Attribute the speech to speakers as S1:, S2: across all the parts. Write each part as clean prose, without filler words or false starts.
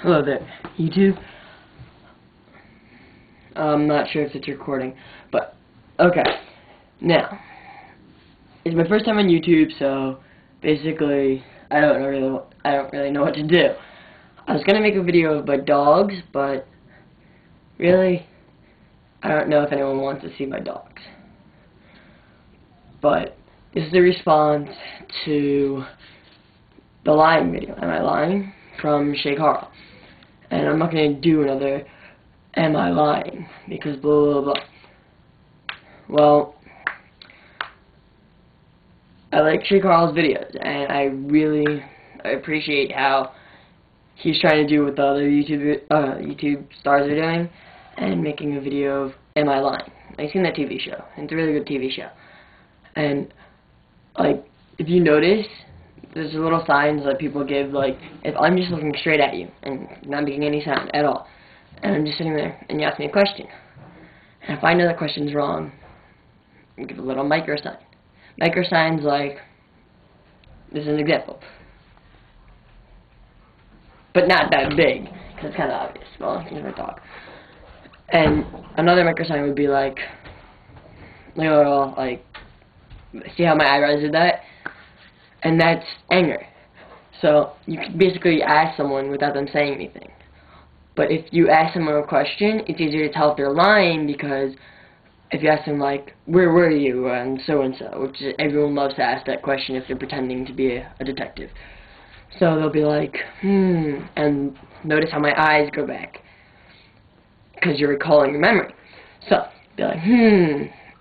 S1: Hello there, YouTube. I'm not sure if it's recording, but okay. Now, it's my first time on YouTube, so basically, I don't really know what to do. I was gonna make a video of my dogs, but really, I don't know if anyone wants to see my dogs. But this is a response to the lying video. Am I lying? From Shay Carl. And I'm not going to do another Am I lying? Because blah blah blah. Well, I like Shay Carl's videos, and I appreciate how he's trying to do what the other YouTube stars are doing, and making a video of Am I Lying? I've seen that TV show, and it's a really good TV show. And like, if you notice, there's little signs that people give, like, if I'm just looking straight at you and not making any sound at all, and I'm just sitting there and you ask me a question, and if I know the question's wrong, I give a little micro sign. Micro signs, like, this is an example, but not that big, because it's kind of obvious. Well, here's my dog. And another micro sign would be like, see how my eyebrows did that? And that's anger. So you can basically ask someone without them saying anything. But if you ask someone a question, it's easier to tell if they're lying, because if you ask them, like, where were you and so, which is, everyone loves to ask that question if they're pretending to be a detective. So they'll be like, and notice how my eyes go back, because you're recalling your memory. So they're like,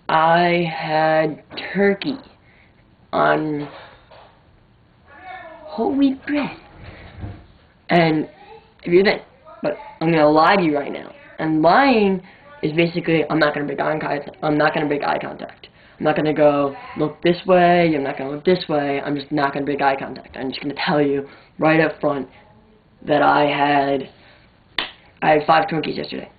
S1: I had turkey on whole wheat bread. And if you're that, but I'm gonna lie to you right now. And lying is basically, I'm not gonna break eye contact. I'm not gonna break eye contact. I'm not gonna go look this way. I'm not gonna look this way. I'm just not gonna break eye contact. I'm just gonna tell you right up front that I had 5 Twinkies yesterday,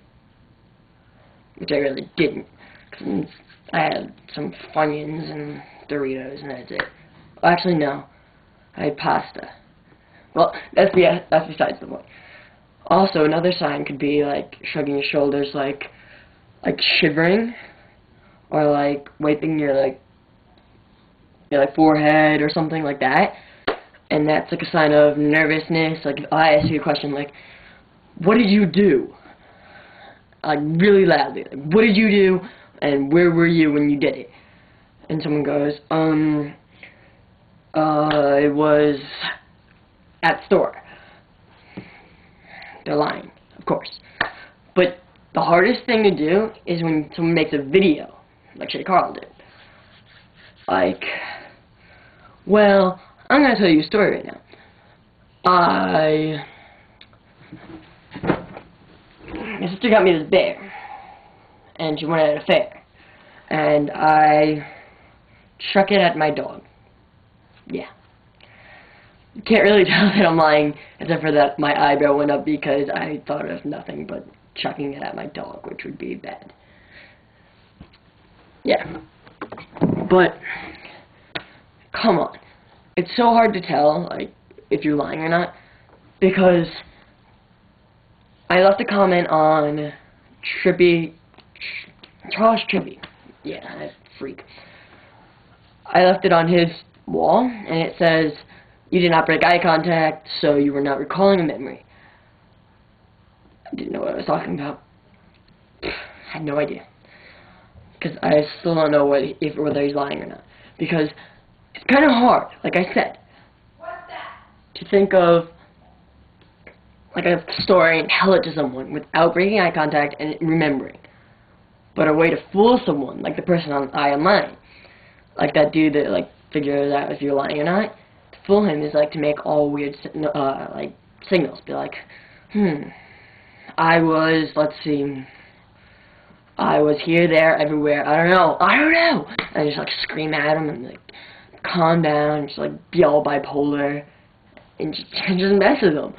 S1: which I really didn't. 'Cause I had some Funyuns and Doritos, and that's it. Well, actually, no. I had pasta. Well, that's besides the point. Also, another sign could be like shrugging your shoulders, like shivering, or like wiping your forehead or something like that. And that's like a sign of nervousness. Like if I ask you a question like, "What did you do?" Like really loudly, like, "What did you do?" and "Where were you when you did it?" And someone goes, it was at the store. They're lying, of course. But the hardest thing to do is when someone makes a video, like Shay Carl did. Like, well, I'm going to tell you a story right now. My sister got me this bear, and she went at a fair, and I chuck it at my dog. Yeah. You can't really tell that I'm lying, except for that my eyebrow went up because I thought of nothing but chucking it at my dog, which would be bad. Yeah. But, come on. It's so hard to tell, like, if you're lying or not, because I left a comment on Charles Trippy. Yeah, that freak. I left it on his wall, and it says, "You did not break eye contact, so you were not recalling a memory." I didn't know what I was talking about. I had no idea. Because I still don't know whether he's lying or not. Because it's kind of hard, like I said, to think of like a story and tell it to someone without breaking eye contact and remembering. But a way to fool someone, like the person on I Am Lying, like that dude that like figures out if you're lying or not, to fool him is like to make all weird like signals. Be like, I was here, there, everywhere. I don't know. And just like scream at him and like calm down, and just like be all bipolar, and just mess with him.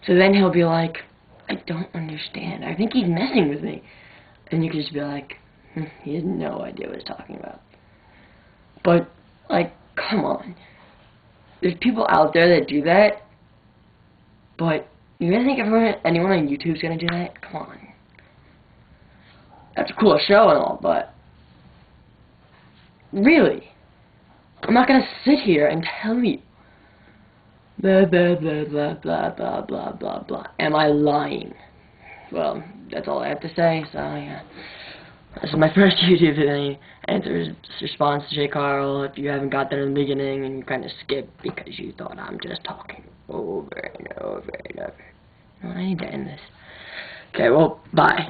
S1: So then he'll be like, I don't understand. I think he's messing with me. And you can just be like, he has no idea what he's talking about. But, like, come on. There's people out there that do that, but You really think anyone on YouTube's gonna do that? Come on. That's a cool show and all, but really, I'm not gonna sit here and tell you. Blah blah blah blah blah blah blah blah blah. Am I lying? Well, that's all I have to say. So yeah, this is my first YouTube video. Answers response to J. Carl. If you haven't got there in the beginning and you kind of skipped because you thought I'm just talking over and over and over. No, I need to end this. Okay, well, bye.